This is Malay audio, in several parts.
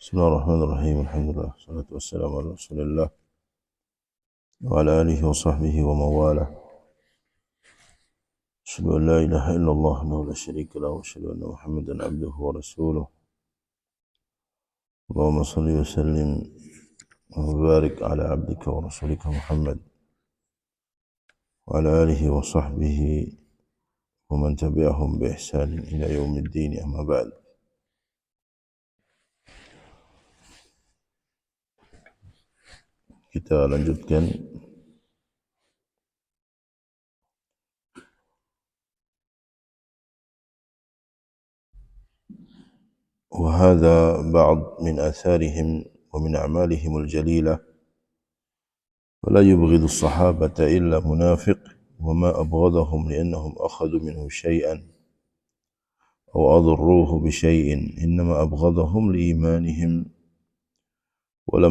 Bismillahirrahmanirrahim. Alhamdulillah. Salatu wassalamu ala Rasulillah wa ala alihi wa sahbihi wa mawalah. Asyhadu an la ilaha illallah wa la syarika lahu wa asyhadu anna Muhammadan abduhu wa rasuluh. Allahumma shalli wa sallim wa barik ala abdika wa rasulika Muhammad wa ala alihi wa sahbihi wa man tabi'ahum bi ihsan ila yaumiddin, amma ba'd. Kita lanjutkan وهذا بعض من آثارهم ومن أعمالهم الجليلة ولا يبغض الصحابة إلا منافق وما أبغضهم لأنهم أخذوا منه شيئا أو أضروه بشيء إنما أبغضهم لإيمانهم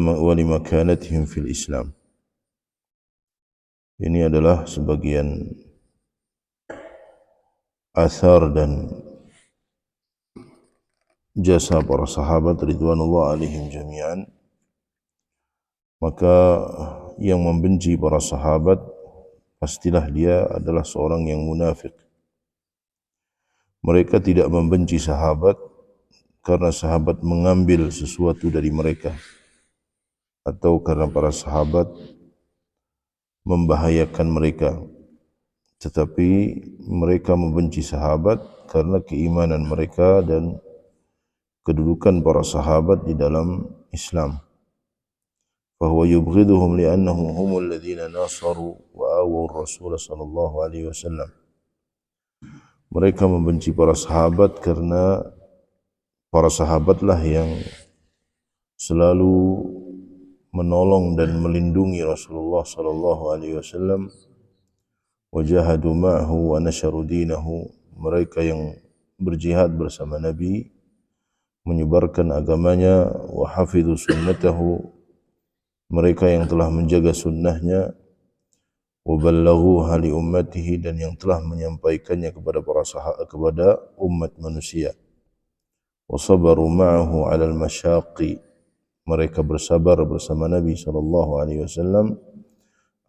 ولمكانتهم في الإسلام. Ini adalah sebagian athar dan jasa para sahabat ridwanullah alaihim jami'an. Maka yang membenci para sahabat pastilah dia adalah seorang yang munafik. Mereka tidak membenci sahabat karena sahabat mengambil sesuatu dari mereka atau karena para sahabat membahayakan mereka, tetapi mereka membenci sahabat karena keimanan mereka dan kedudukan para sahabat di dalam Islam. Fahuwa yubghiduhum li'annahum humul ladzina nasaru wa awaw Rasul sallallahu alaihi wasallam. Mereka membenci para sahabat karena para sahabatlah yang selalu menolong dan melindungi Rasulullah sallallahu alaihi wasallam. Wa jahadu ma'ahu wa nasharu dinahu. Mereka yang berjihad bersama Nabi, menyebarkan agamanya, wa hafidhu sunnatahu, mereka yang telah menjaga sunnahnya, wa ballaghuha li ummatihi, dan yang telah menyampaikannya kepada para sahabat, kepada umat manusia, wa sabaru ma'ahu 'ala al-masyaqi, mereka bersabar bersama Nabi sallallahu alaihi wasallam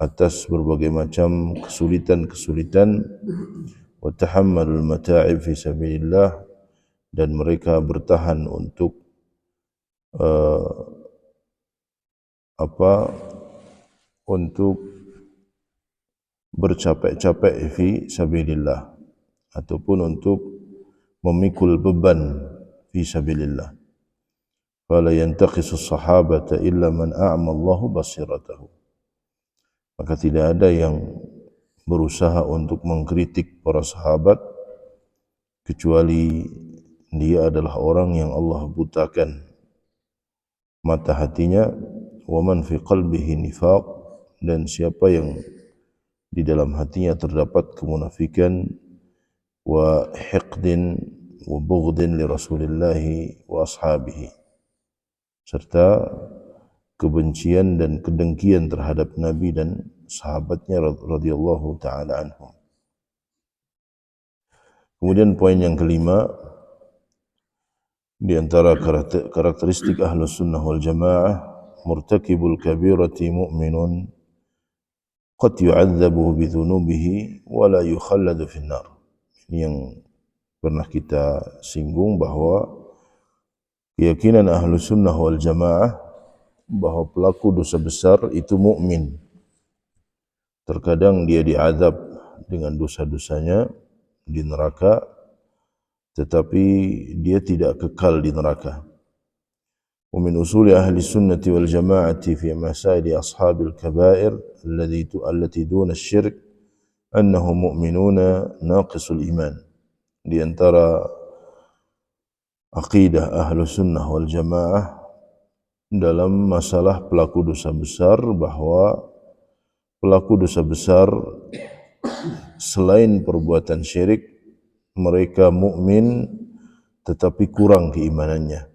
atas berbagai macam kesulitan-kesulitan, wa tahammalul mata'ib fi sabilillah, dan mereka bertahan untuk untuk bercapek-capek fi sabilillah, ataupun untuk memikul beban fi sabilillah. Fala yantaqisu as-sahabata illa man a'ma Allahu basiratahu. Maka tidak ada yang berusaha untuk mengkritik para sahabat kecuali dia adalah orang yang Allah butakan mata hatinya. Wa man fi qalbihi nifaq, dan siapa yang di dalam hatinya terdapat kemunafikan, wa hiqdin wa bughdin li Rasulillah wa ashabihi, serta kebencian dan kedengkian terhadap Nabi dan sahabatnya radhiyallahu taala anhum. Kemudian poin yang kelima, di antara karakteristik Ahlus Sunnah wal Jamaah, murtakibul kabirati mu'minun qad yu'adzabu bi dhunubihi wa la yukhalladu fin nar. Ini yang pernah kita singgung, bahwa keyakinan Ahlus Sunnah wal Jamaah bahwa pelaku dosa besar itu mukmin. Terkadang dia diazab dengan dosa-dosanya di neraka, tetapi dia tidak kekal di neraka. Wa min usuli ahli sunnati wal jama'ati fi masaili ashabil kabair allati duna syirk annahum mu'minuna naqisul iman. Di antara aqidah ahli sunnah wal jamaah dalam masalah pelaku dosa besar, bahwa pelaku dosa besar selain perbuatan syirik mereka mukmin tetapi kurang keimanannya.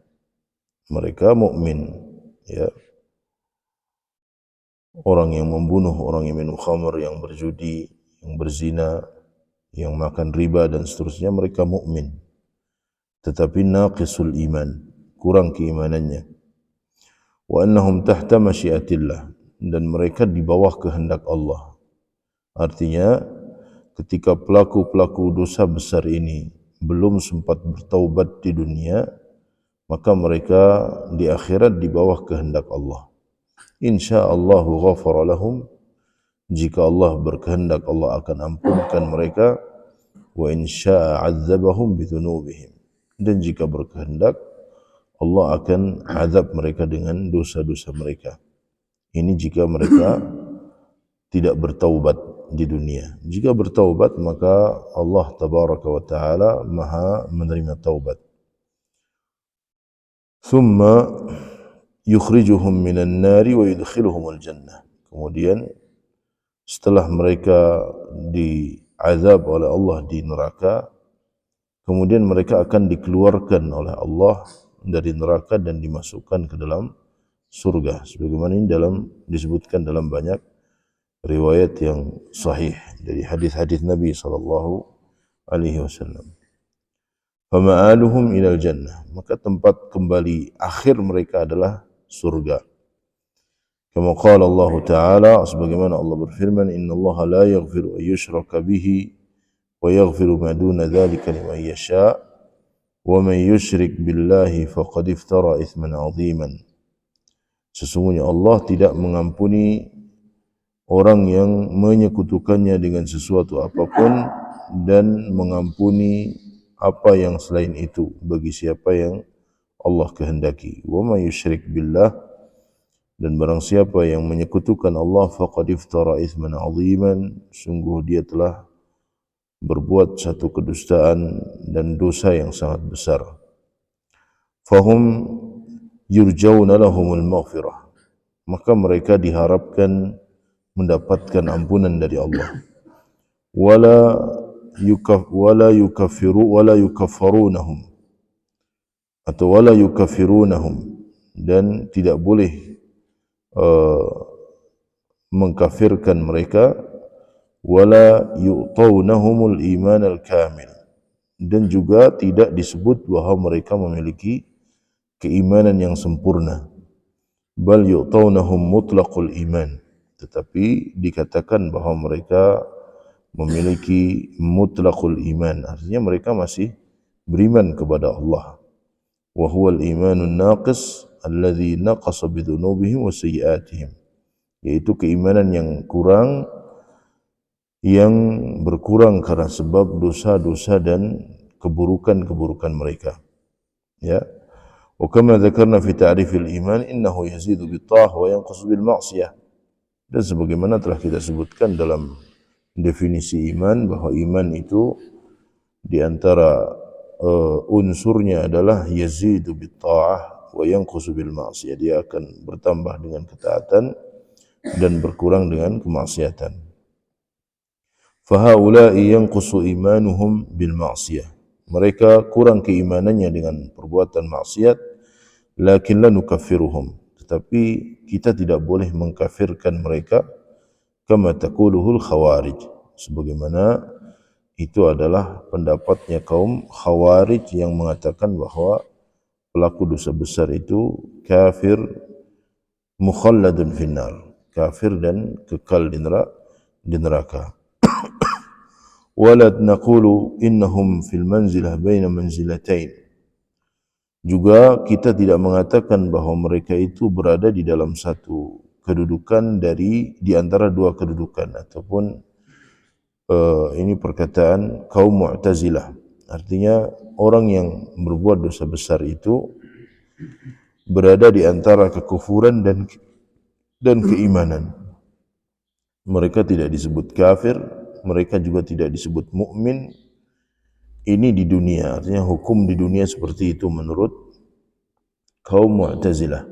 Mereka mukmin, ya. Orang yang membunuh, orang yang minum khamr, yang berjudi, yang berzina, yang makan riba dan seterusnya, mereka mukmin. Tetapi naqisul iman, kurang keimanannya. wa annahum tahta masyiatillah, dan mereka di bawah kehendak Allah. Artinya ketika pelaku-pelaku dosa besar ini belum sempat bertaubat di dunia, maka mereka di akhirat di bawah kehendak Allah. Insyaallahu ghafara lahum, jika Allah berkehendak Allah akan ampunkan mereka, wa insya'a 'adzabahum bidhunubihim, dan jika berkehendak Allah akan azab mereka dengan dosa-dosa mereka. Ini jika mereka tidak bertaubat di dunia. Jika bertaubat maka Allah tabaraka wa taala Maha menerima taubat. Thumma yukhrijuhum minan nari wa yudkhiluhumul jannah. Kemudian setelah mereka diazab oleh Allah di neraka, kemudian mereka akan dikeluarkan oleh Allah dari neraka dan dimasukkan ke dalam surga. Sebagaimana ini disebutkan dalam banyak riwayat yang sahih dari hadis-hadis Nabi sallallahu alaihi wasallam. Fama'aluhum ilal jannah, maka tempat kembali akhir mereka adalah surga. Kama qala Allah Ta'ala, sebagaimana Allah berfirman, innallaha la yaghfiru an yushraka bihi wa yaghfiru ma duna dzalika liman yasha' wa man yusyrik billahi faqad iftara itsman 'aziman. Sesungguhnya Allah tidak mengampuni orang yang menyekutukannya dengan sesuatu apapun dan mengampuni apa yang selain itu bagi siapa yang Allah kehendaki. Wa may yusyrik billah, dan barang siapa yang menyekutukan Allah, faqad iftara itsman 'aziman, sungguh dia telah berbuat satu kedustaan dan dosa yang sangat besar. Fahum yurjauna lahumul maghfirah, maka mereka diharapkan mendapatkan ampunan dari Allah. Wala yukaffarunahum, atau wala yukaffirunahum, dan tidak boleh mengkafirkan mereka. Wala yu'tawnahumul iman al-kamil, dan juga tidak disebut bahwa mereka memiliki keimanan yang sempurna. Bal yu'tawnahum mutlaqul iman, tetapi dikatakan bahwa mereka memiliki mutlaqul iman, artinya mereka masih beriman kepada Allah. Wa huwal imanun naqis alladhi naqasa bidhunubihim wa sayyi'atihim, yaitu keimanan yang kurang, yang berkurang karena sebab dosa-dosa dan keburukan-keburukan mereka. Ya. Wa kama dzakarna fi ta'rifil iman innahu yazidu bit-tha'ah wa yanqusu bil ma'siyah. Dan sebagaimana telah kita sebutkan dalam definisi iman, bahwa iman itu di antara unsurnya adalah yazidu bit-tha'ah wa yanqusu bil ma'siyah. Dia akan bertambah dengan ketaatan dan berkurang dengan kemaksiatan. Fahaula'i yanqusu imanuhum bil ma'siyah, mereka kurang keimanannya dengan perbuatan maksiat. Lakin la nukaffiruhum, tetapi kita tidak boleh mengkafirkan mereka. Kama taquluhul khawarij, sebagaimana itu adalah pendapatnya kaum khawarij yang mengatakan bahwa pelaku dosa besar itu kafir mukhalladun finnar, kafir dan kekal di neraka. Wala naqulu innahum fil manzilah baina manzilatain, juga kita tidak mengatakan bahwa mereka itu berada di dalam satu kedudukan di antara dua kedudukan, ataupun ini perkataan kaum Mu'tazilah. Artinya orang yang berbuat dosa besar itu berada di antara kekufuran dan keimanan. Mereka tidak disebut kafir, mereka juga tidak disebut mukmin. Ini di dunia, artinya hukum di dunia seperti itu menurut kaum Mu'tazilah.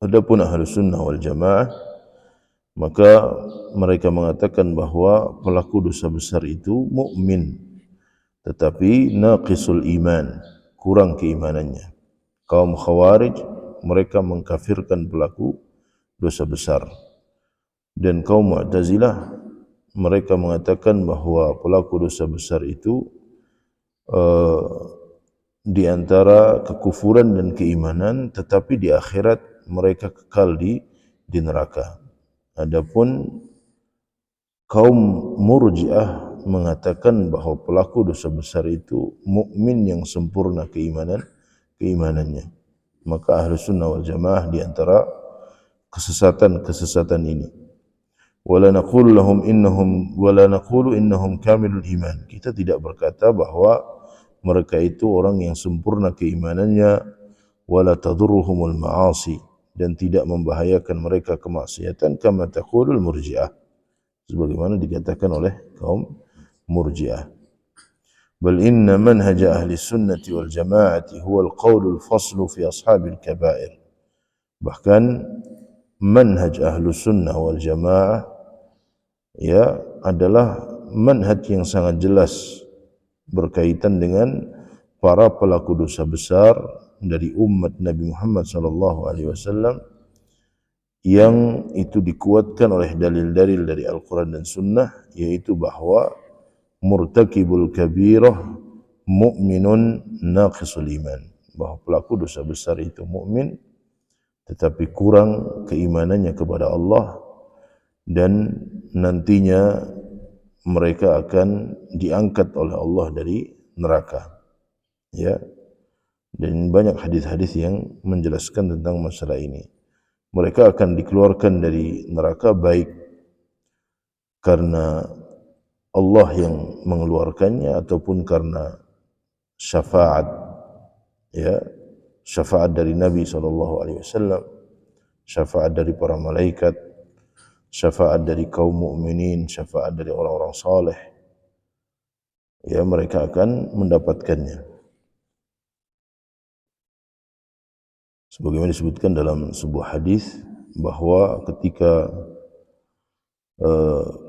Adapun Ahlus Sunnah wal Jamaah, maka mereka mengatakan bahwa pelaku dosa besar itu mukmin, tetapi naqisul iman, kurang keimanannya. Kaum Khawarij, mereka mengkafirkan pelaku dosa besar. Dan kaum Mu'tazilah, mereka mengatakan bahwa pelaku dosa besar itu di antara kekufuran dan keimanan, tetapi di akhirat mereka kekal di neraka. Adapun kaum Murji'ah mengatakan bahwa pelaku dosa besar itu mukmin yang sempurna keimanannya. Maka Ahlus Sunnah wal Jamaah di antara kesesatan ini. Wala naqulu innahum kamilul iman. Kita tidak berkata bahwa mereka itu orang yang sempurna keimanannya, wala tadurruhumul ma'asi, dan tidak membahayakan mereka kemaksiatan, kama taqulul Murji'ah, sebagaimana dikatakan oleh kaum Murji'ah. Bal inna manhaj ahli sunnati wal jama'ati huwa al-qawlul faslu fi ashabil kabair. Bahkan manhaj ahli sunnah wal jama'ah ya adalah manhaj yang sangat jelas berkaitan dengan para pelaku dosa besar dari umat Nabi Muhammad sallallahu alaihi wasallam, yang itu dikuatkan oleh dalil-dalil dari Al-Quran dan Sunnah, yaitu bahwa murtakibul kabirah mu'minun naqisul iman, bahwa pelaku dosa besar itu mukmin tetapi kurang keimanannya kepada Allah, dan nantinya mereka akan diangkat oleh Allah dari neraka. Ya, dan banyak hadis-hadis yang menjelaskan tentang masalah ini. Mereka akan dikeluarkan dari neraka baik karena Allah yang mengeluarkannya ataupun karena syafaat, ya, syafaat dari Nabi SAW, syafaat dari para malaikat, syafaat dari kaum mukminin, syafaat dari orang-orang saleh. Ya, mereka akan mendapatkannya. Sebagaimana disebutkan dalam sebuah hadis bahwa ketika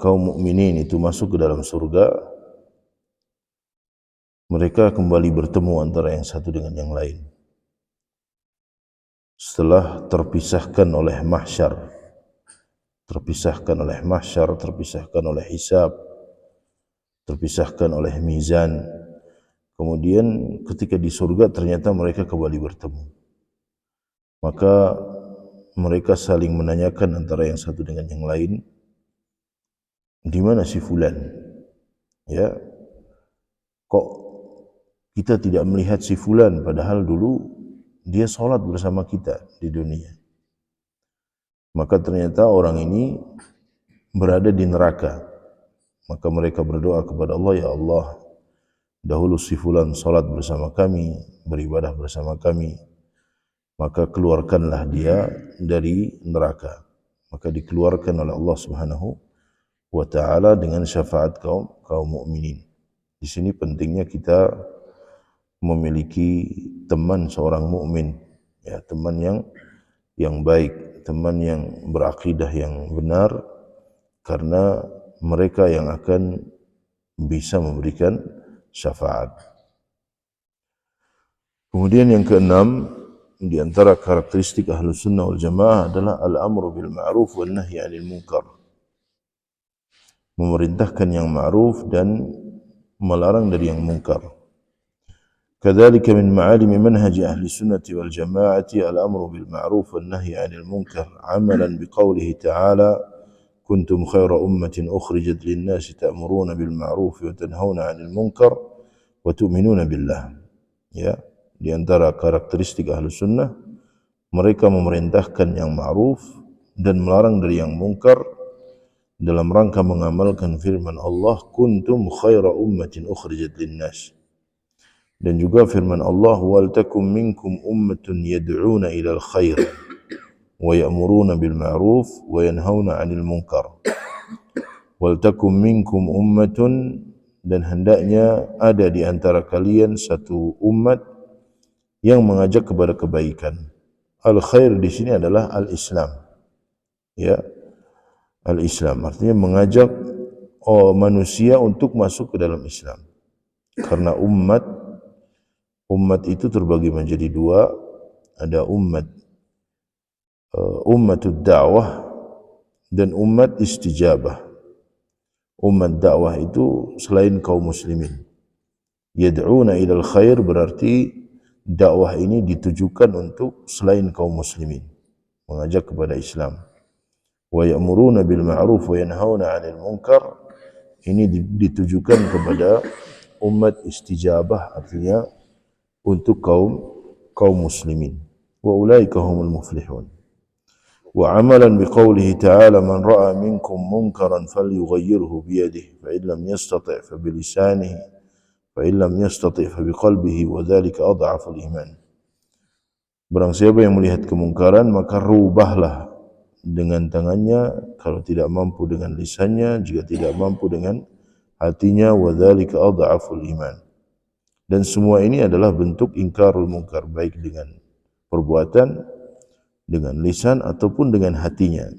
kaum mukminin itu masuk ke dalam surga, mereka kembali bertemu antara yang satu dengan yang lain setelah terpisahkan oleh mahsyar, terpisahkan oleh hisab, terpisahkan oleh mizan. Kemudian ketika di surga ternyata mereka kembali bertemu. Maka mereka saling menanyakan antara yang satu dengan yang lain, di mana si fulan? Ya, kok kita tidak melihat si fulan padahal dulu dia salat bersama kita di dunia. Maka ternyata orang ini berada di neraka. Maka mereka berdoa kepada Allah, ya Allah, dahulu si fulan salat bersama kami, beribadah bersama kami, maka keluarkanlah dia dari neraka. Maka dikeluarkan oleh Allah Subhanahu wa taala dengan syafaat kaum mukminin. Di sini pentingnya kita memiliki teman seorang mukmin, ya, teman yang baik, teman yang berakidah yang benar, karena mereka yang akan bisa memberikan syafaat. Kemudian yang keenam, di antara karakteristik Ahlus Sunnah wal Jamaah adalah al-amru bil ma'ruf wal nahyi 'anil munkar. Memerintahkan yang ma'ruf dan melarang dari yang munkar. Kadzalika min ma'alimi manhaj ahli sunnati wal jama'ati al-amru bil ma'ruf wal nahyi 'anil munkar 'amalan biqaulihi ta'ala kuntum khaira ummatin ukhrijat lin-nasi ta'muruna bil ma'ruf wa tanhauna 'anil munkar wa tu'minuna billah. Ya, di antara karakteristik Ahlus Sunnah, mereka memerintahkan yang ma'ruf dan melarang dari yang munkar dalam rangka mengamalkan firman Allah, kuntum khaira ummatin ukhrijat linnas. Dan juga firman Allah, wal takum minkum ummatun yad'una ilal khair wa ya'muruna bil ma'ruf wa yanhauna 'anil munkar. Wal takum minkum ummatun, dan hendaknya ada di antara kalian satu umat yang mengajak kepada kebaikan. Al-khair di sini adalah al-Islam. Ya, al-Islam artinya mengajak manusia untuk masuk ke dalam Islam. Karena umat itu terbagi menjadi dua. Ada ummatud da'wah dan umat istijabah. Umat dakwah itu selain kaum muslimin. Yad'una ilal khair berarti dakwah ini ditujukan untuk selain kaum muslimin, mengajak kepada Islam. Wa ya'muruna bil ma'ruf wa yanhauna 'anil munkar, ini ditujukan kepada umat istijabah, artinya untuk kaum muslimin. Wa ulaika humul muflihun. Wa amalan biqaulihi ta'ala man ra'a minkum munkaran falyughayyirhu biyadihi fa in lam yastati' fa bilisanihi fa in lam yastati' fa biqalbihi wa dzalika adhaful iman. Barang siapa yang melihat kemungkaran maka rubahlah dengan tangannya, kalau tidak mampu dengan lisannya, jika tidak mampu dengan hatinya, wa dzalika adhaful iman. Dan semua ini adalah bentuk ingkarul munkar, baik dengan perbuatan, dengan lisan ataupun dengan hatinya.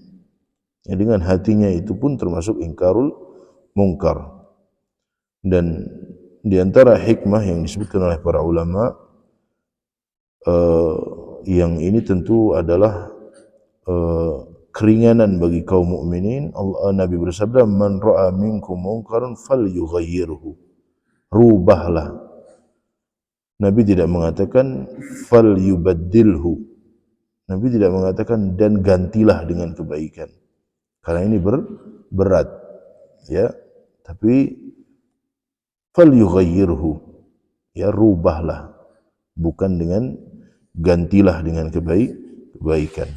Ya, dengan hatinya itu pun termasuk ingkarul munkar. Dan di antara hikmah yang disebutkan oleh para ulama, yang ini tentu adalah keringanan bagi kaum mukminin. Nabi bersabda, man ra'a minkum munkaran falyughayyirhu, rubahlah. Nabi tidak mengatakan falyubaddilhu, Nabi tidak mengatakan dan gantilah dengan kebaikan, karena ini berat, ya. Tapi falyughayyirhu, ya, rubahlah, bukan dengan gantilah dengan kebaikan.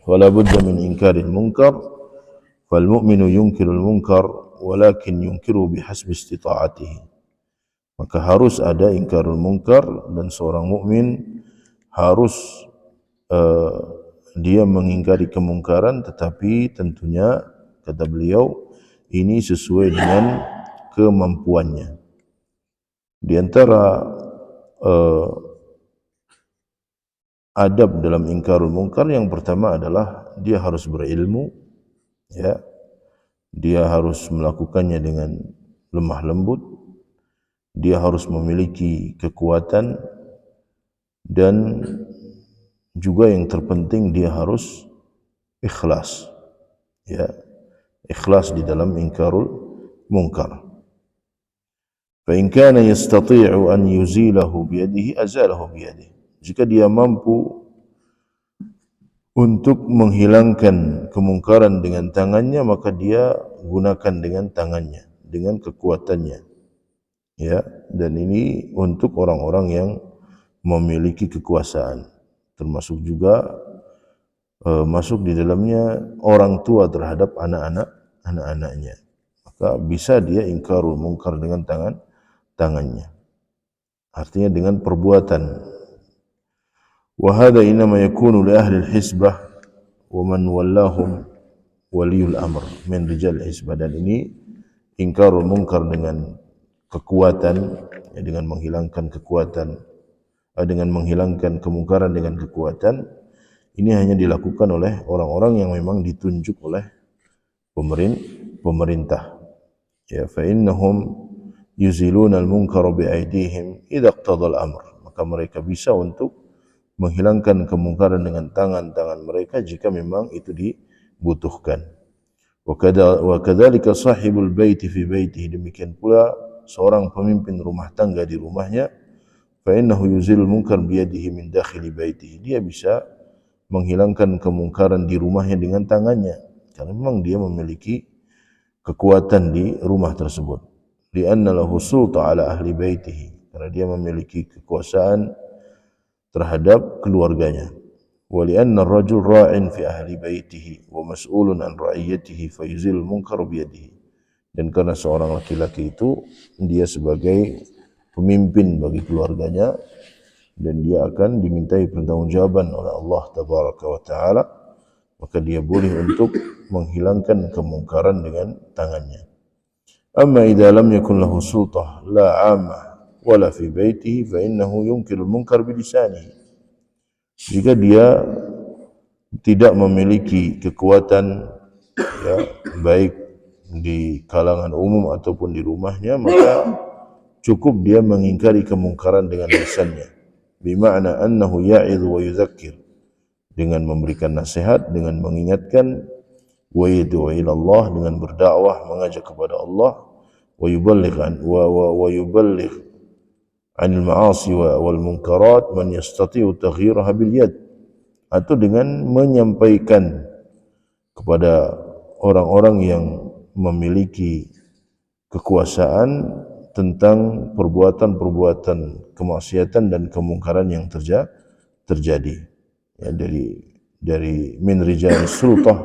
Wala budda min inkaril munkar, fal mu'minu yunkirul munkar walakin yunkiru bihasbi istita'atihi. Maka harus ada ingkarul munkar, dan seorang mukmin harus dia mengingkari kemungkaran, tetapi tentunya kata beliau ini sesuai dengan kemampuannya. Di antara adab dalam ingkarul munkar yang pertama adalah dia harus berilmu, ya. Dia harus melakukannya dengan lemah lembut, dia harus memiliki kekuatan, dan juga yang terpenting dia harus ikhlas, ya, ikhlas di dalam ingkarul munkar. Fa in kana yastati'u an yuzilahu biyadihi azalahu biyadihi. Jika dia mampu untuk menghilangkan kemungkaran dengan tangannya, maka dia gunakan dengan tangannya, dengan kekuatannya, ya. Dan ini untuk orang-orang yang memiliki kekuasaan, termasuk juga masuk di dalamnya orang tua terhadap anak-anaknya. Maka bisa dia ingkarul munkar dengan tangannya, artinya dengan perbuatan. Wa hadha inma yakunu li ahli al-hisbah wa man wallahum waliyul amr min rijal hisbah. Dan ini ingkarul munkar dengan kekuatan, ya, dengan menghilangkan kekuatan, dengan menghilangkan kemungkaran dengan kekuatan, ini hanya dilakukan oleh orang-orang yang memang ditunjuk oleh pemerintah. Ya, fa innahum yuziluna al-munkara bi aydihim idza iqtada al-amr. Maka mereka bisa untuk menghilangkan kemungkaran dengan tangan-tangan mereka jika memang itu dibutuhkan. Wa kadzalika sahibul baiti fi baitihi, demikian pula seorang pemimpin rumah tangga di rumahnya, fa innahu yuzilul munkar bi yadihi min dakhili baitihi, dia bisa menghilangkan kemungkaran di rumahnya dengan tangannya, karena memang dia memiliki kekuatan di rumah tersebut. Li'anna lahu sulta ala ahli baitihi, karena dia memiliki kekuasaan terhadap keluarganya. Wa li'anna ar-rajul ra'in fi ahli baitihi wa mas'ulun an ra'iyatihi fa yuzilul munkar bi yadihi. Dan karena seorang laki-laki itu dia sebagai pemimpin bagi keluarganya, dan dia akan dimintai pertanggungjawaban oleh Allah Tabaraka wa Ta'ala, maka dia boleh untuk menghilangkan kemungkaran dengan tangannya. Amma idza lam yakun lahu sultah la 'ammah wala fi baitihi fa innahu yunkirul munkar bi lisanihi. Jika dia tidak memiliki kekuatan, ya, baik di kalangan umum ataupun di rumahnya, maka cukup dia mengingkari kemungkaran dengan lisannya. Bima'na annahu ya'idhu wa yudzakkir, dengan memberikan nasihat, dengan mengingatkan, wa yad'u ila Allah, dengan berdakwah, mengajak kepada Allah, wa yuballigh 'anil ma'asi wal munkarat man yastati'u taghyiraha bil yad, atau dengan menyampaikan kepada orang-orang yang memiliki kekuasaan tentang perbuatan-perbuatan kemaksiatan dan kemungkaran yang terjadi, ya, dari min rijal sultah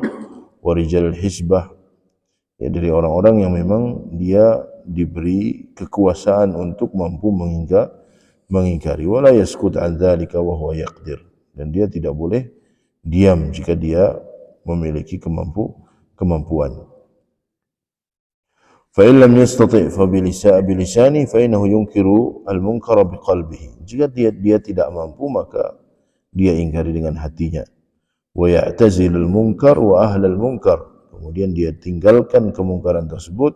wa rijal hisbah, ya, dari orang-orang yang memang dia diberi kekuasaan untuk mampu mengingkari, wala yaskut an dzalika wa huwa yaqdir, dan dia tidak boleh diam jika dia memiliki kemampuan. Fa in lam yastati' fa bilisani fa innahu yunkiru al-munkara biqalbihi. Jika dia tidak mampu, maka dia ingkari dengan hatinya. Wa ya'tazilul munkar wa ahlal munkar. Kemudian dia tinggalkan kemungkaran tersebut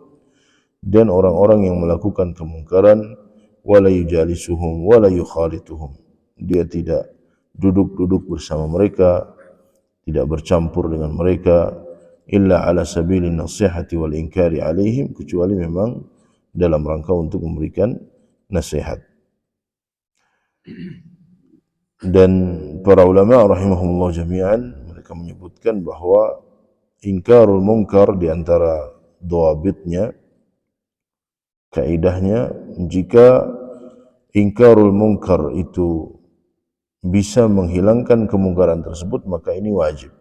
dan orang-orang yang melakukan kemungkaran, wala yujalisuhum wala yukhalituhum. Dia tidak duduk-duduk bersama mereka, tidak bercampur dengan mereka, illa ala sabilin nasihati wal inkari alaihim, kecuali memang dalam rangka untuk memberikan nasihat. Dan para ulama rahimahumullah jami'an, mereka menyebutkan bahwa ingkarul munkar di antara dawabitnya, kaidahnya, jika ingkarul munkar itu bisa menghilangkan kemungkaran tersebut, maka ini wajib.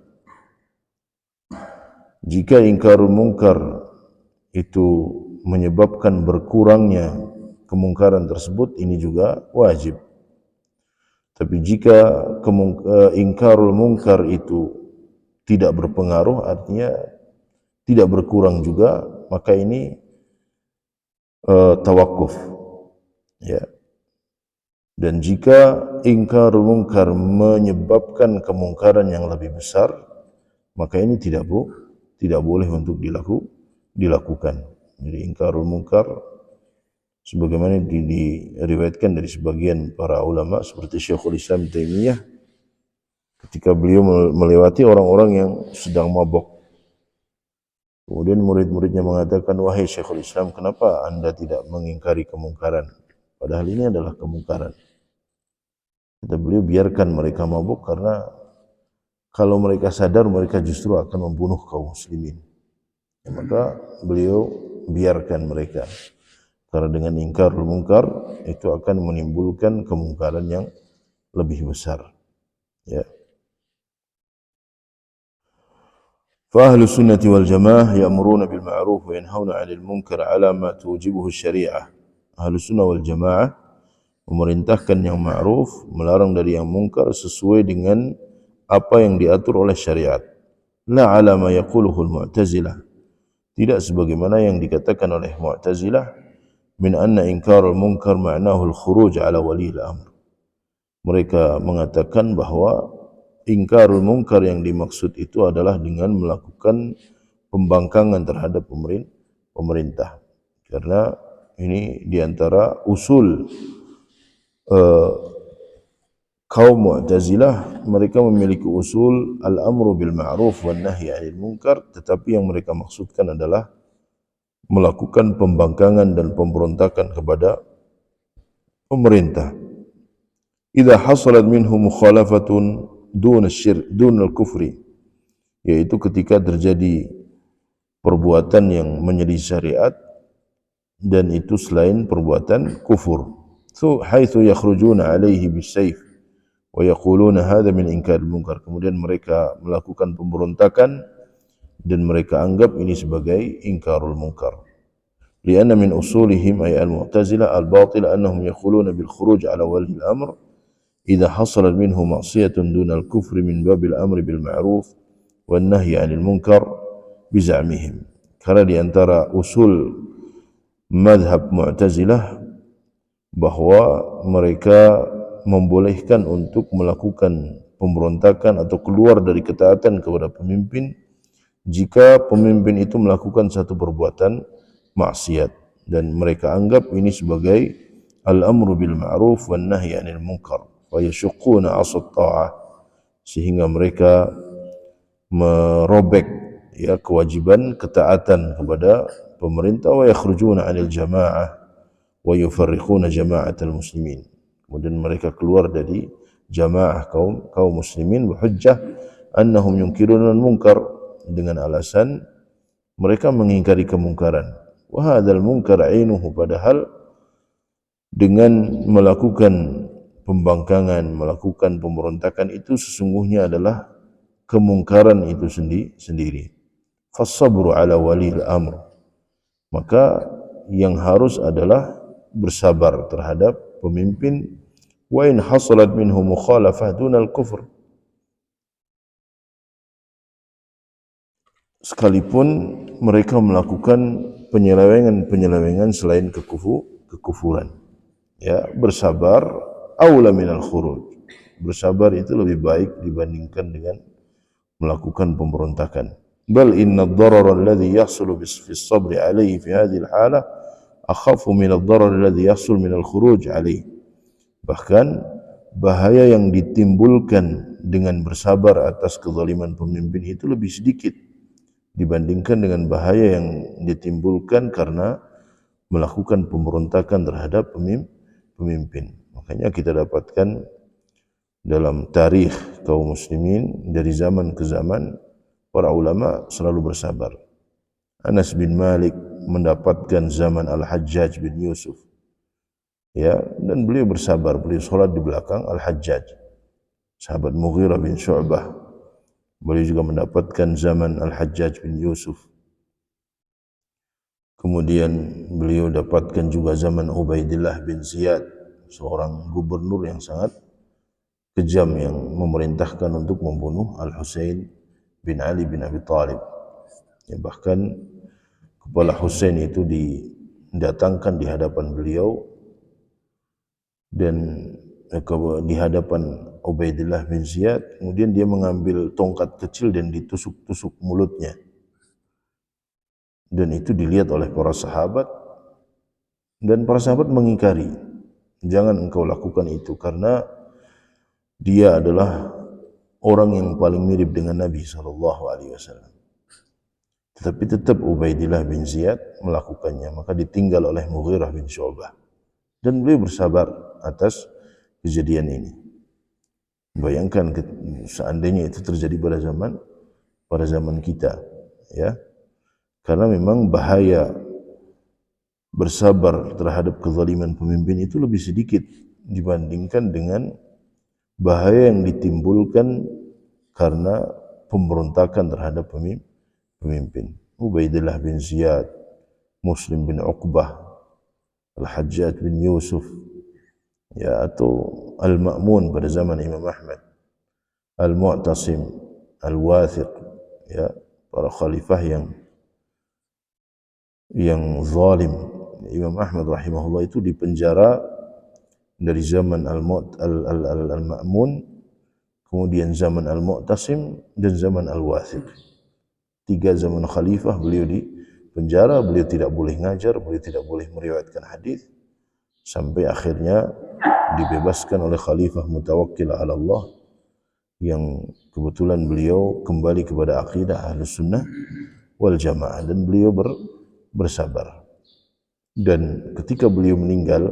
Jika ingkarul munkar itu menyebabkan berkurangnya kemungkaran tersebut, ini juga wajib. Tapi jika ingkarul munkar itu tidak berpengaruh, artinya tidak berkurang juga, maka ini tawakuf, ya. Dan jika ingkarul munkar menyebabkan kemungkaran yang lebih besar, maka ini tidak boleh untuk dilakukan. Jadi ingkarul munkar, sebagaimana diriwayatkan dari sebagian para ulama seperti Syekhul Islam Taimiyah, ketika beliau melewati orang-orang yang sedang mabok, kemudian murid-muridnya mengatakan, wahai Syekhul Islam, kenapa anda tidak mengingkari kemungkaran? Padahal ini adalah kemungkaran. Kata beliau, biarkan mereka mabuk, karena kalau mereka sadar, mereka justru akan membunuh kaum muslimin. Ya, maka beliau biarkan mereka, karena dengan ingkarul munkar itu akan menimbulkan kemungkaran yang lebih besar, ya. Fa ahlus sunnati wal jamaah ya'muruna bil ma'ruf wa yanhauna 'anil munkar 'ala ma tujibuhu syari'ah. Ahlus sunnah wal jamaah memerintahkan yang ma'ruf, melarang dari yang munkar sesuai dengan apa yang diatur oleh syariat. La 'ala ma yaquluhu al-mu'tazilah, tidak sebagaimana yang dikatakan oleh Mu'tazilah, min anna inkarul munkar ma'nahu al-khuruj 'ala wali al-amr. Mereka mengatakan bahwa ingkarul munkar yang dimaksud itu adalah dengan melakukan pembangkangan terhadap pemerintah. Karena ini diantara usul kaum Mu'tazilah, mereka memiliki usul al-amru bil ma'ruf wan nahyi 'anil munkar, tetapi yang mereka maksudkan adalah melakukan pembangkangan dan pemberontakan kepada pemerintah. Idza hasalat minhu mukhalafatun dun al-kufri, yaitu ketika terjadi perbuatan yang menyelisih syariat dan itu selain perbuatan kufur. So haitsu yakhrujuna alaihi bisayf wa yaquluna hadha min inkaril munkar, kemudian mereka melakukan pemberontakan dan mereka anggap ini sebagai ingkarul munkar. Lianna min usulihim ay al-mu'tazilah al-batila annahum yaquluna bil khuruj ala wali al-amr idza hasalat minhu ma'siyatun dun al-kufri min babil amri bil ma'ruf wan nahyi 'anil munkar bizamihim. Karena di antara usul madhab Mu'tazilah bahwa mereka membolehkan untuk melakukan pemberontakan atau keluar dari ketaatan kepada pemimpin jika pemimpin itu melakukan satu perbuatan maksiat, dan mereka anggap ini sebagai al-amru bil ma'ruf wan nahyi 'anil munkar wa yashuqquna 'asat ta'ah, sehingga mereka merobek, ya, kewajiban ketaatan kepada pemerintah, wa yakhrujuna 'anil jamaah wa yufarriquna jama'atal muslimin. Kemudian mereka keluar dari jamaah kaum muslimin berhujjah annahum yunkiruna al-munkar, dengan alasan mereka mengingkari kemungkaran. Wa hadzal munkar ainuhu, padahal dengan melakukan pembangkangan, melakukan pemberontakan itu sesungguhnya adalah kemungkaran itu sendiri. Fasabru ala walil amr, maka yang harus adalah bersabar terhadap pemimpin. Wa in hasalat minhu mukhalafah dunal kufr, sekalipun mereka melakukan penyelewengan selain kekufuran. Ya, bersabar aula minal khuruj. Bersabar itu lebih baik dibandingkan dengan melakukan pemberontakan. Bal inna ad-darar alladhi yahsulu fi as-sabri alayhi fi hadhihi al-halah akhafu min ad-darar alladhi yahsul min al-khuruj alayhi. Bahkan bahaya yang ditimbulkan dengan bersabar atas kezaliman pemimpin itu lebih sedikit dibandingkan dengan bahaya yang ditimbulkan karena melakukan pemberontakan terhadap pemimpin. Makanya kita dapatkan dalam tarikh kaum muslimin dari zaman ke zaman, para ulama selalu bersabar. Anas bin Malik mendapatkan zaman Al-Hajjaj bin Yusuf, ya, dan beliau bersabar, beliau sholat di belakang Al-Hajjaj. Sahabat Mughirah bin Syu'bah, beliau juga mendapatkan zaman Al-Hajjaj bin Yusuf. Kemudian beliau dapatkan juga zaman Ubaidillah bin Ziyad, seorang gubernur yang sangat kejam yang memerintahkan untuk membunuh Al-Husain bin Ali bin Abi Thalib. Ya, bahkan kepala Husain itu didatangkan di hadapan beliau dan di hadapan Ubaidillah bin Ziyad, kemudian dia mengambil tongkat kecil dan ditusuk-tusuk mulutnya. Dan itu dilihat oleh para sahabat, dan para sahabat mengingkari, jangan engkau lakukan itu karena dia adalah orang yang paling mirip dengan Nabi SAW. Tetapi tetap Ubaidillah bin Ziyad melakukannya, maka ditinggal oleh Mughirah bin Syu'bah, dan beliau bersabar atas kejadian ini. Bayangkan seandainya itu terjadi pada zaman kita, ya. Karena memang bahaya bersabar terhadap kezaliman pemimpin itu lebih sedikit dibandingkan dengan bahaya yang ditimbulkan karena pemberontakan terhadap pemimpin. Ubaidillah bin Ziyad, Muslim bin Uqbah, Al-Hajjaj bin Yusuf, ya, atau Al-Ma'mun pada zaman Imam Ahmad, Al-Mu'tasim, Al-Wathiq, ya, para khalifah yang zalim. Imam Ahmad rahimahullah itu dipenjara dari zaman Al-Ma'mun, kemudian zaman Al-Mu'tasim dan zaman Al-Wathiq. 3 zaman khalifah beliau di penjara, beliau tidak boleh ngajar, beliau tidak boleh meriwayatkan hadis, sampai akhirnya dibebaskan oleh Khalifah Mutawakkil ala Allah, yang kebetulan beliau kembali kepada akidah Ahlus Sunnah wal Jamaah, dan beliau bersabar. Dan ketika beliau meninggal,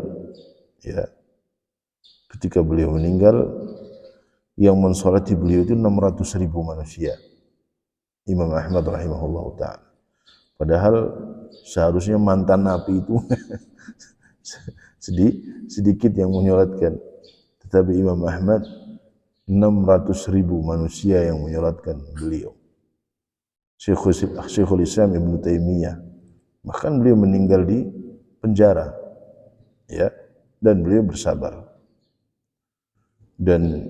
ya, ketika beliau meninggal, yang mensolati beliau itu 600.000 manusia. Imam Ahmad rahimahullah ta'ala. Padahal seharusnya mantan napi itu sedikit yang menyolatkan. Tetapi Imam Ahmad 600.000 manusia yang menyolatkan beliau. Syekhul Islam Ibn Taimiyah, bahkan beliau meninggal di penjara, ya, dan beliau bersabar. Dan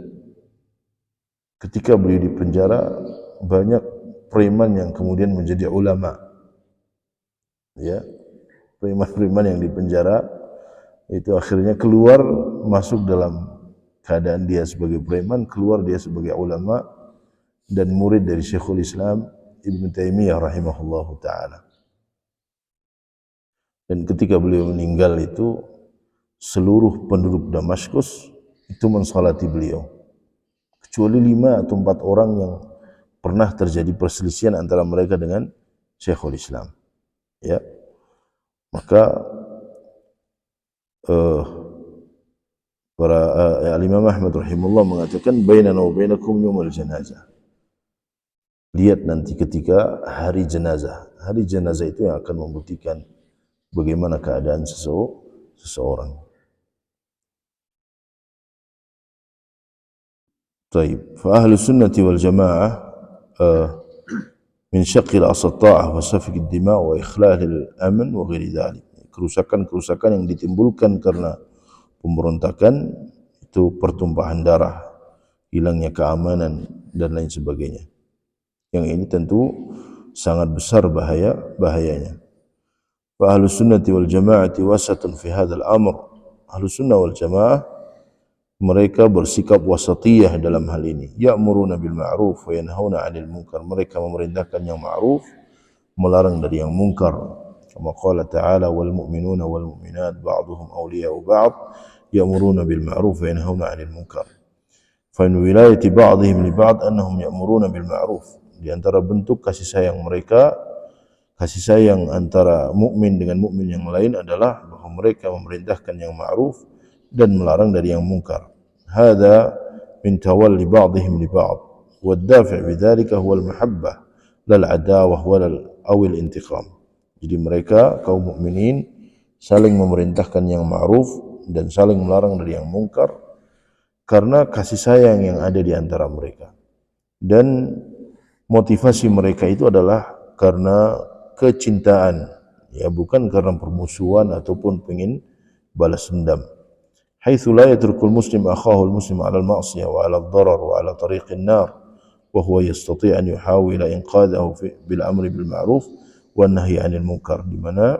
ketika beliau di penjara, banyak preman yang kemudian menjadi ulama, ya, preman-preman yang di penjara itu akhirnya keluar, masuk dalam keadaan dia sebagai preman, keluar dia sebagai ulama dan murid dari Syekhul Islam Ibn Taimiyah rahimahullahu ta'ala. Dan ketika beliau meninggal itu, seluruh penduduk Damaskus itu mensolati beliau, kecuali 5 atau 4 orang yang pernah terjadi perselisihan antara mereka dengan Syekhul Islam, ya. Maka para Imam Ahmad rahimahullah mengatakan bainana wa bainakum yaumul janazah. Lihat nanti ketika hari jenazah. Hari jenazah itu yang akan membuktikan bagaimana keadaan seseorang. Taib. Fa ahlu sunnati wal jamaah min syaqqil as-ta'ah wa safik ad-dima' wa ikhlal al-amn wa ghairi dhalik. Kerusakan-kerusakan yang ditimbulkan karena pemberontakan itu pertumpahan darah, hilangnya keamanan dan lain sebagainya. Yang ini tentu sangat besar bahayanya. Fa ahlus sunnati wal jamaati wasatun fi hadzal amr. Ahlus sunnah wal jamaah mereka bersikap wasatiyah dalam hal ini. Ya'muruna bil ma'ruf wa yanhauna 'anil munkar. Mereka memerintahkan yang ma'ruf, melarang dari yang munkar. Kama qala ta'ala wal mu'minuna wal mu'minat ba'duhum awliya'u ba'd ya'muruna bil ma'ruf wa yanhauna 'anil munkar. Fa min wilayati ba'dihim li ba'd annahum ya'muruna bil ma'ruf. Di antara bentuk kasih sayang mereka, kasih sayang antara mukmin dengan mukmin yang lain adalah bahwa mereka memerintahkan yang ma'ruf dan melarang dari yang munkar. Hada min tawalli ba'dihim li ba'd. Wad-dafi' bidzalika huwa al-mahabbah lal adawah wal awil intiqam. Jadi mereka kaum mukminin saling memerintahkan yang ma'ruf dan saling melarang dari yang munkar karena kasih sayang yang ada di antara mereka. Dan motivasi mereka itu adalah karena kecintaan, ya bukan karena permusuhan ataupun ingin balas dendam. Haitsu la yatrukul muslim akhahu al-muslim 'ala al-ma'siyah wa 'ala ad-darar wa 'ala tariqin nar wa huwa yastati' an yuhawila inqadhahu bil amri bil ma'ruf wan nahyi 'anil munkar, di mana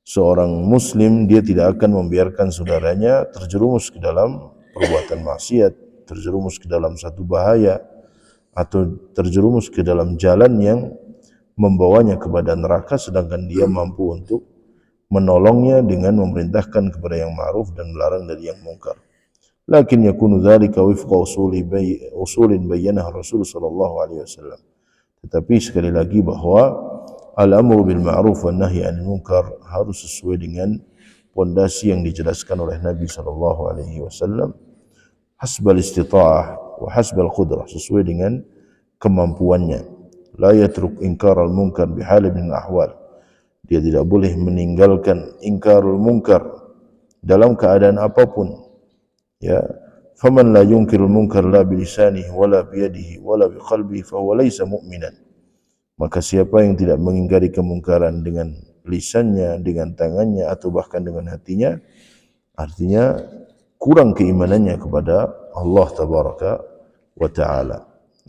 seorang muslim dia tidak akan membiarkan saudaranya terjerumus ke dalam perbuatan maksiat, terjerumus ke dalam satu bahaya atau terjerumus ke dalam jalan yang membawanya kepada neraka, sedangkan dia mampu untuk menolongnya dengan memerintahkan kepada yang ma'ruf dan melarang dari yang munkar. Lakin yakunu dzalika wifqa usulin bayyanaha Rasul sallallahu alaihi wasallam. Tetapi sekali lagi bahwa al-amru bil ma'ruf wan nahyi 'anil munkar harus sesuai dengan pondasi yang dijelaskan oleh Nabi sallallahu alaihi wasallam, hasbal istita'ah wa hasbal qudrah, sesuai dengan kemampuannya. La yatruk inkaral munkar bihal min ahwal. Dia tidak boleh meninggalkan ingkarul munkar dalam keadaan apapun. Ya, faman la yunkirul munkar la bilisanihi wala biyadihi wala biqalbihi fa huwa laysa mu'minan. Maka siapa yang tidak mengingkari kemungkaran dengan lisannya, dengan tangannya atau bahkan dengan hatinya, artinya kurang keimanannya kepada Allah tabaraka wa ta'ala.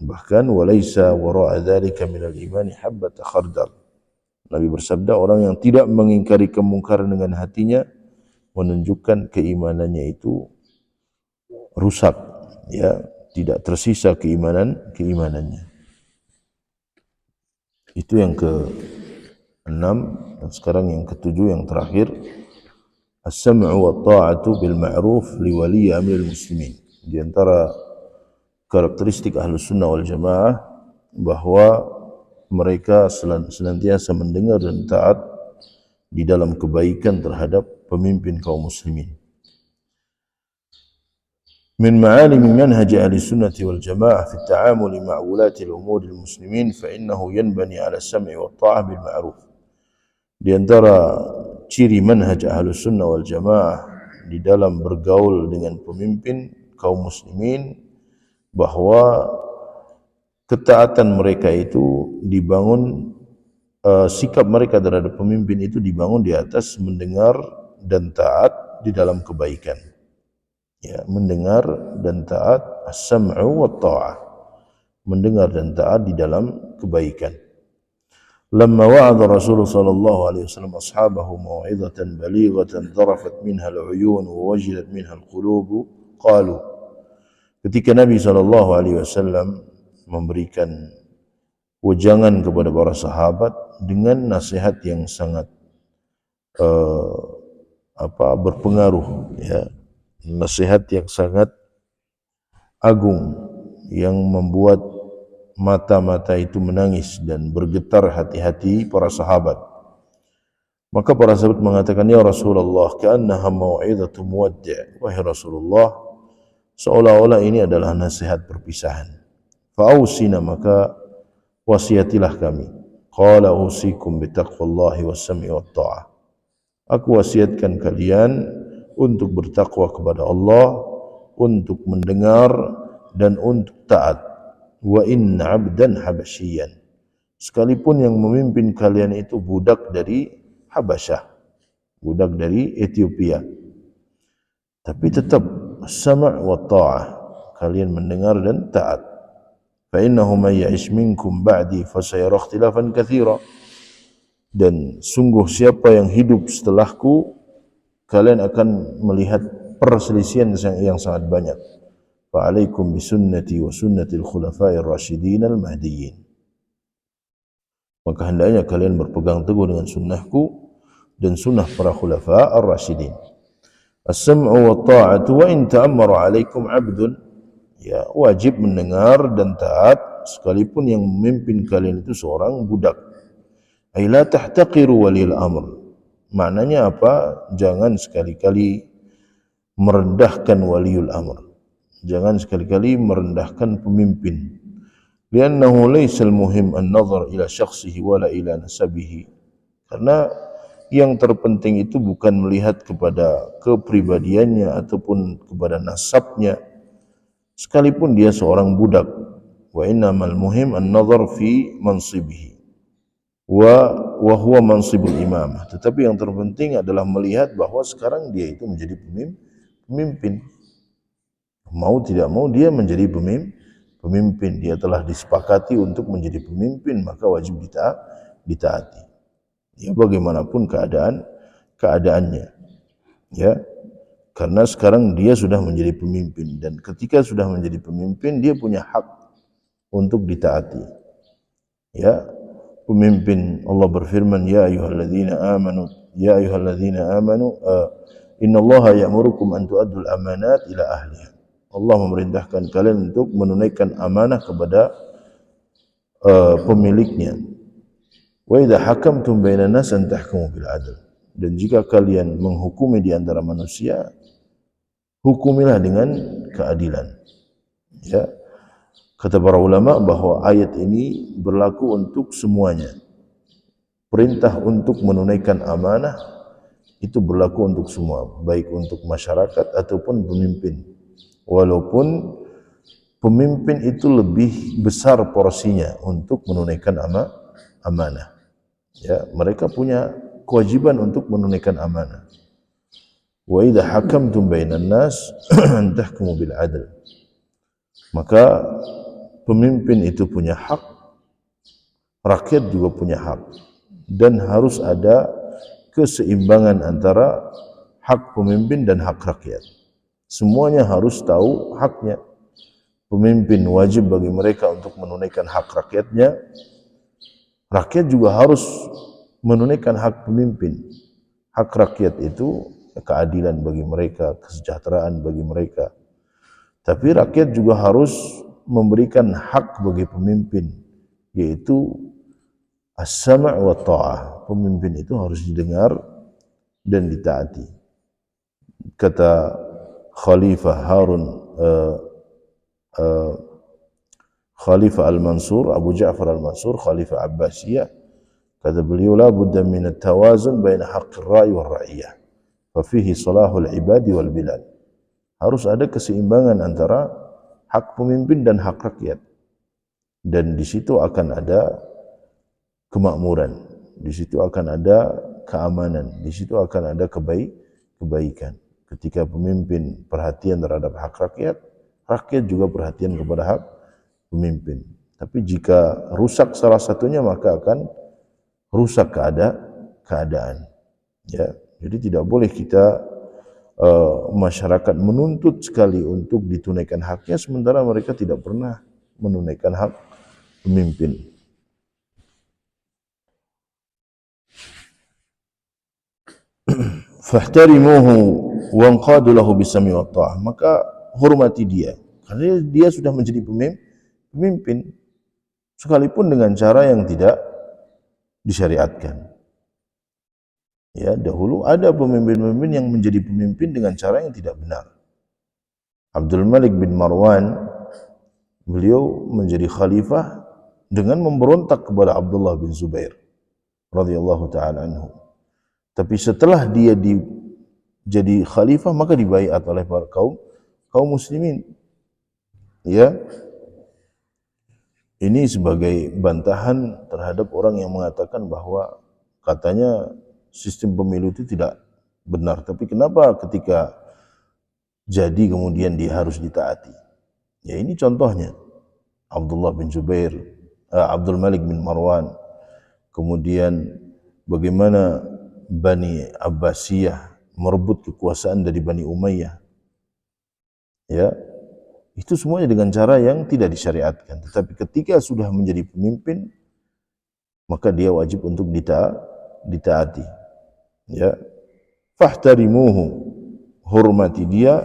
Bahkan walaysa wara'a dzalika minal imani habbat khardal. Nabi bersabda, orang yang tidak mengingkari kemungkaran dengan hatinya menunjukkan keimanannya itu rusak, ya, tidak tersisa keimanannya. Itu yang ke-6. Dan sekarang yang ke-7, yang terakhir, as-sam'u wa ta'atu bil ma'ruf li wali amril muslimin. Di antara karakteristik Ahlus Sunnah wal Jamaah bahwa mereka senantiasa mendengar dan taat di dalam kebaikan terhadap pemimpin kaum muslimin. Min ma'alim manhaj Ahlus Sunnah wal Jamaah fi at-ta'amul ma'a wulati al-umur al-muslimin fa innahu yanbani 'ala as-sam'i wa at-ta'ah bil ma'ruf. Di antara ciri manhaj Ahlus Sunnah wal Jamaah di dalam bergaul dengan pemimpin kaum muslimin bahwa ketaatan mereka itu dibangun, sikap mereka terhadap pemimpin itu dibangun di atas mendengar dan taat di dalam kebaikan. Ya, mendengar dan taat, as-sam'u wa ta'ah, mendengar dan taat di dalam kebaikan. Lamma wa'adha Rasulullah sallallahu alaihi wasallam ashabahu mau'izatan balighatan dharafat minha al-'uyun wa wajilat minha al-qulub, qalu, ketika Nabi sallallahu alaihi wasallam memberikan wejangan kepada para sahabat dengan nasihat yang sangat berpengaruh, ya, nasihat yang sangat agung yang membuat mata-mata itu menangis dan bergetar hati-hati para sahabat. Maka para sahabat mengatakan, ya Rasulullah, ka'annaha mau'izatu muwaddi'. Wahai Rasulullah, seolah-olah ini adalah nasihat perpisahan. Fa'ausina, maka wasiatilah kami. Qala usikum bitaqwallahi was-sam'i wat-ta'ah. Aku wasiatkan kalian untuk bertakwa kepada Allah, untuk mendengar dan untuk taat. Wa inna 'abdan habasyian. Sekalipun yang memimpin kalian itu budak dari Habasyah, budak dari Ethiopia, tapi tetap sama' wa ta'ah, kalian mendengar dan taat. Fa innahu may ya'ish minkum ba'di fa sayara ikhtilafan katsira. Dan sungguh siapa yang hidup setelahku, kalian akan melihat perselisihan yang sangat banyak. Fa alaikum bisunnati wa sunnatil khulafa'ir rasyidin al-mahdiyyin. Maka hendaknya kalian berpegang teguh dengan sunnahku dan sunnah para khulafa ar-rasyidin. As-sam'u wa ta'atu wa in ta'ammara 'alaikum 'abdun. Ya, wajib mendengar dan taat sekalipun yang memimpin kalian itu seorang budak. Ai la tahtaqiru waliyul amr. Maknanya apa? Jangan sekali-kali merendahkan waliul amr. Jangan sekali-kali merendahkan pemimpin. Liannahu laysa al-muhim an-nazar ila syakhsihi wala ila nasabihi. Karena yang terpenting itu bukan melihat kepada kepribadiannya ataupun kepada nasabnya, sekalipun dia seorang budak. Wa innamal muhim an-nazar fi mansibihi wa huwa mansibul imamah. Tetapi yang terpenting adalah melihat bahwa sekarang dia itu menjadi pemimpin. Mau tidak mau dia menjadi pemimpin. Dia telah disepakati untuk menjadi pemimpin, maka wajib ditaati. Ya, bagaimanapun keadaannya. Ya. Karena sekarang dia sudah menjadi pemimpin, dan ketika sudah menjadi pemimpin dia punya hak untuk ditaati. Ya. Pemimpin, Allah berfirman, ya ayyuhalladzina amanu innallaha ya'murukum an tu'addul amanat ila ahliha. Allah memerintahkan kalian untuk menunaikan amanah kepada pemiliknya. Wa idza hakamtum bainan nas an tahkumu bil adl. Dan jika kalian menghukumi di antara manusia, hukumilah dengan keadilan. Ya. Kata para ulama bahwa ayat ini berlaku untuk semuanya. Perintah untuk menunaikan amanah itu berlaku untuk semua, baik untuk masyarakat ataupun pemimpin. Walaupun pemimpin itu lebih besar porsinya untuk menunaikan amanah. Ya, mereka punya kewajiban untuk menunaikan amanah. Wa idza hakamtum bainan nas an tahkumu bil adl. Maka pemimpin itu punya hak, rakyat juga punya hak, dan harus ada keseimbangan antara hak pemimpin dan hak rakyat. Semuanya harus tahu haknya. Pemimpin wajib bagi mereka untuk menunaikan hak rakyatnya. Rakyat juga harus menunaikan hak pemimpin. Hak rakyat itu keadilan bagi mereka, kesejahteraan bagi mereka. Tapi rakyat juga harus memberikan hak bagi pemimpin, yaitu as-sama' wa ta'ah. Pemimpin itu harus didengar dan ditaati. Kata Khalifah Harun Khalifah Al-Mansur, Abu Ja'far Al-Mansur, Khalifah Abbasiyah, kata beliau, la budda min at-tawazun baina haqqir ra'i wal ra'iyah fa fihi salahul ibadi wal bilad. Harus ada keseimbangan antara hak pemimpin dan hak rakyat, dan di situ akan ada kemakmuran, di situ akan ada keamanan, di situ akan ada kebaikan. Ketika pemimpin perhatian terhadap hak rakyat, rakyat juga perhatian kepada hak pemimpin. Tapi jika rusak salah satunya, maka akan rusak keadaan. Ya, jadi tidak boleh kita masyarakat menuntut sekali untuk ditunaikan haknya, sementara mereka tidak pernah menunaikan hak pemimpin. Fahtarimuhu wanqadu lahu bisami wa ta'ah. Maka hormati dia, karena dia sudah menjadi pemimpin, sekalipun dengan cara yang tidak disyariatkan. Ya, dahulu ada pemimpin-pemimpin yang menjadi pemimpin dengan cara yang tidak benar. Abdul Malik bin Marwan, beliau menjadi khalifah dengan memberontak kepada Abdullah bin Zubair radhiyallahu taala anhu. Tapi setelah dia jadi khalifah, maka dibaiat oleh para kaum muslimin. Ya, ini sebagai bantahan terhadap orang yang mengatakan bahwa katanya sistem pemilu itu tidak benar. Tapi kenapa ketika jadi kemudian dia harus ditaati? Ya, ini contohnya. Abdullah bin Zubair, Abdul Malik bin Marwan, kemudian bagaimana Bani Abbasiyah merebut kekuasaan dari Bani Umayyah. Ya, itu semuanya dengan cara yang tidak disyariatkan. Tetapi ketika sudah menjadi pemimpin, maka dia wajib untuk ditaati. Ya, fahtarimuhu, hormati dia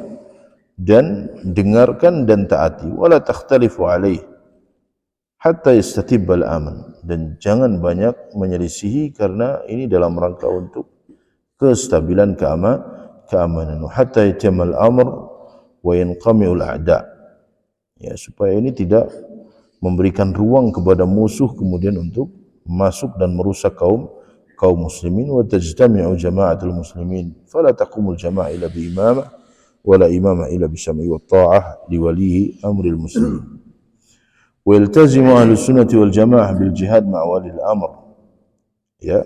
dan dengarkan dan taati. Wala takhtalifu alaih hatta yastatibbal aman, dan jangan banyak menyelisihi karena ini dalam rangka untuk kestabilan keamanan. Hatta yatamal amr wa yanqami'ul a'da, ya, supaya ini tidak memberikan ruang kepada musuh kemudian untuk masuk dan merusak kaum muslimin. Wa tajtami'u jama'atul muslimin fala taqumul jama'ah illa bi imamah wala imamah illa bi sam'i wa ta'ah li walihi amril muslimin. ويلتزم أهل السنة والجماعة بالجهاد مع ولي الأمر. Ya,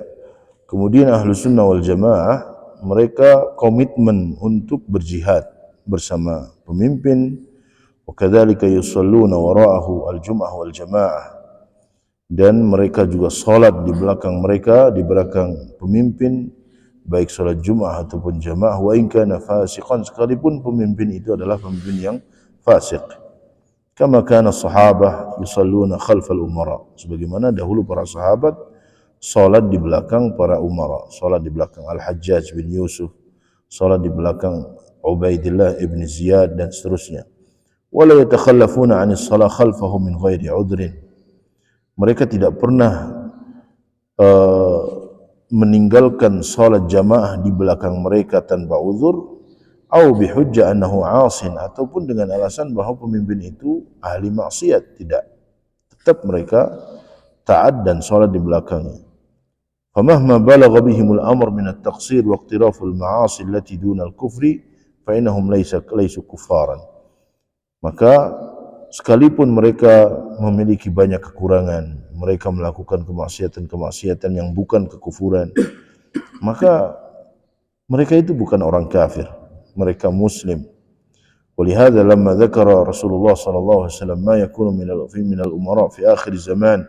kemudian ahlu sunnah wal jamaah mereka komitmen untuk berjihad bersama pemimpin. Wakadzalika yusalluna wara'ahu al-jum'ah wal jamaah, dan mereka juga salat di belakang mereka, di belakang pemimpin, baik salat Jumat ataupun jamaah. Wa in kana fasiqan, sekalipun pemimpin itu adalah pemimpin yang fasik. Kama kana sahabah yusalluna khalfal umara, sebagaimana dahulu para sahabat salat di belakang para umara, salat di belakang Al-Hajjaj bin Yusuf, salat di belakang Ubaidillah ibn Ziyad dan seterusnya. Wala yatakhallafuna 'anis salah khalfahum min ghairi 'udhrin, mereka tidak pernah meninggalkan salat jamaah di belakang mereka tanpa uzur, au bihujjah annahu 'asin, ataupun dengan alasan bahwa pemimpin itu ahli maksiat. Tidak, tetap mereka taat dan salat di belakangnya. Famahma balagha bihimul amr min at-taqsir wa iqtiraful ma'asi allati duna al-kufri fa innahum laysu kuffaran. Maka sekalipun mereka memiliki banyak kekurangan, mereka melakukan kemaksiatan-kemaksiatan yang bukan kekufuran, maka mereka itu bukan orang kafir, mereka muslim. ولهذا لما ذكر رسول الله صلى الله عليه وسلم ما يكون من الأمراء في آخر الزمان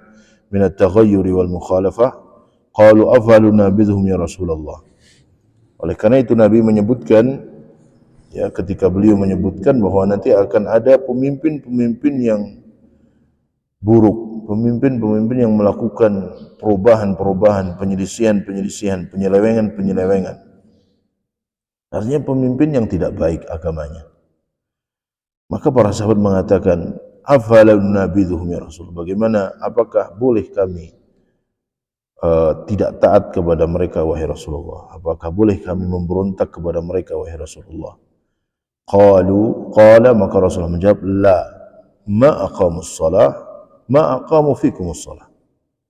من التغير والمخالفة قالوا أفعل نابذهم يا رسول الله. Oleh karena itu Nabi menyebutkan, ya, ketika beliau menyebutkan bahwa nanti akan ada pemimpin-pemimpin yang buruk, pemimpin-pemimpin yang melakukan perubahan-perubahan, penyelisihan-penyelisihan, penyelewengan-penyelewengan. Artinya pemimpin yang tidak baik agamanya. Maka para sahabat mengatakan, afala nabidhuhum ya Rasul, bagaimana, apakah boleh kami tidak taat kepada mereka wahai Rasulullah? Apakah boleh kami memberontak kepada mereka wahai Rasulullah? Qala, maka Rasulullah menjawab, la ma aqamus salah ma aqamu fikumus salah.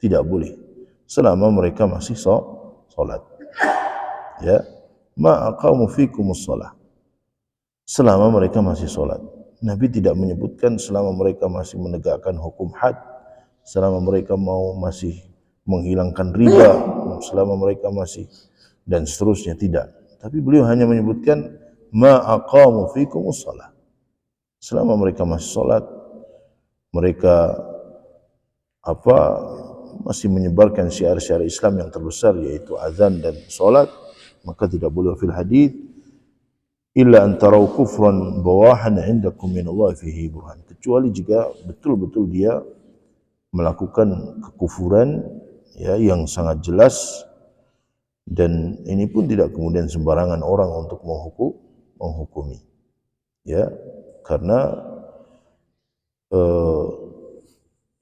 Tidak boleh selama mereka masih salat. Ya, ma aqamu fikumus salah, selama mereka masih salat. Nabi tidak menyebutkan selama mereka masih menegakkan hukum had, selama mereka masih menghilangkan riba, selama mereka masih dan seterusnya, tidak. Tapi beliau hanya menyebutkan ma aqamu fikumus salah, selama mereka masih salat, mereka masih menyebarkan syiar-syiar Islam yang terbesar yaitu azan dan salat, maka tidak boleh. Fil hadits illa an tarau kufran bawahan indakum minallahi fihi burhan, kecuali jika betul-betul dia melakukan kekufuran, ya, yang sangat jelas, dan ini pun tidak kemudian sembarangan orang untuk menghukumi, ya, karena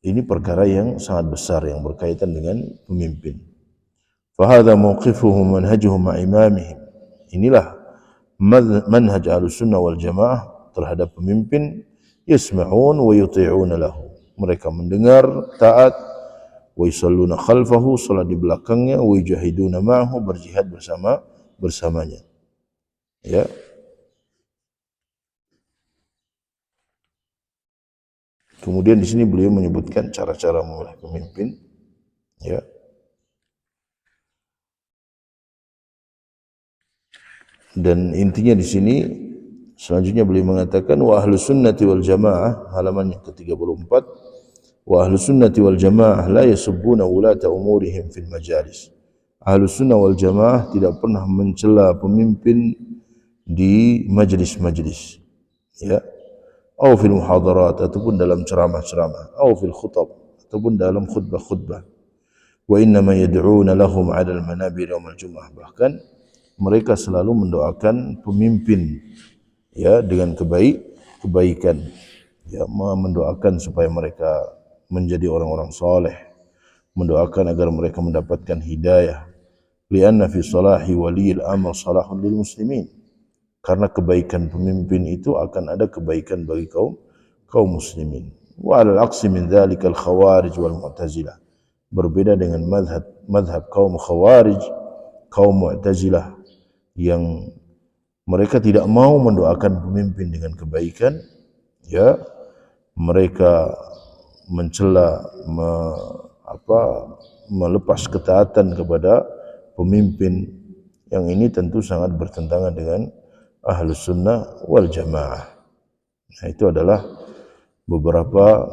ini perkara yang sangat besar yang berkaitan dengan pemimpin. Fahadha mawqifuhum manhajuhum ma imamihim. Inilah manhaj Ahlussunnah wal Jamaah terhadap pemimpin, yasma'un wa yuti'una lahu. Mereka mendengar, taat, wa yusalluna khalfahu, salat di belakangnya, wa yujahiduna ma'ahu, berjihad bersamanya. Ya. Kemudian di sini beliau menyebutkan cara-cara memilih pemimpin, ya. Dan intinya di sini selanjutnya beliau mengatakan wa ahlus sunnati wal jamaah, halaman yang ke-34, wa ahlus sunnati wal jamaah la yasubbuna ulata umurihim fil majalis. Ahlus sunnah wal jamaah tidak pernah mencela pemimpin di majlis-majlis, ya, atau fil muhadarat, ataupun dalam ceramah-ceramah, atau fil khutab, ataupun dalam khutbah-khutbah. Wa innama yad'una lahum 'ala al-manabir yaum al-jum'ah. Bahkan mereka selalu mendoakan pemimpin, ya, dengan kebaikan, ya, mendoakan supaya mereka menjadi orang-orang saleh, mendoakan agar mereka mendapatkan hidayah. Lianna fi salahi waliyil amr salahun lil muslimin. Karena kebaikan pemimpin itu akan ada kebaikan bagi kaum muslimin. Wa 'alal 'aksi min dzalikal khawarij wal mu'tazilah. Berbeda dengan madhab kaum khawarij, kaum mu'tazilah, yang mereka tidak mau mendoakan pemimpin dengan kebaikan, ya, mereka mencela, melepas ketaatan kepada pemimpin. Yang ini tentu sangat bertentangan dengan Ahlus Sunnah wal Jamaah. Nah, itu adalah beberapa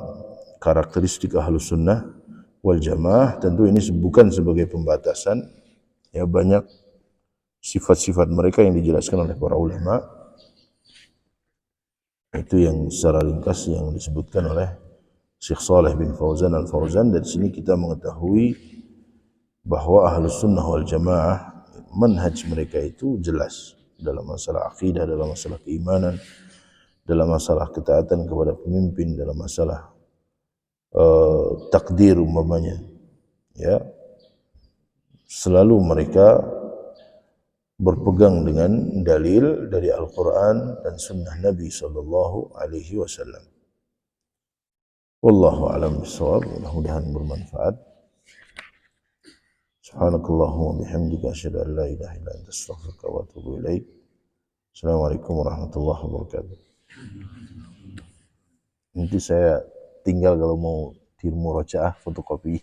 karakteristik Ahlus Sunnah wal Jamaah. Tentu ini bukan sebagai pembatasan, ya, banyak sifat-sifat mereka yang dijelaskan oleh para ulama. Itu yang secara ringkas yang disebutkan oleh Syekh Shalih bin Fauzan Al-Fauzan. Dari sini kita mengetahui bahwa Ahlus Sunnah wal Jamaah manhaj mereka itu jelas dalam masalah akidah, dalam masalah keimanan, dalam masalah ketaatan kepada pemimpin, dalam masalah takdir umpamanya, ya, selalu mereka berpegang dengan dalil dari Al-Quran dan Sunnah Nabi Sallallahu Alaihi Wasallam. Wallahu a'lam bishawab. Mudah-mudahan bermanfaat. Subhanakallahumma bihamdika asyhadu an la ilaha illa anta astaghfiruka wa atubu ilaik. Assalamualaikum warahmatullahi wabarakatuh. Nanti saya tinggal kalau mau di murojaah fotokopi.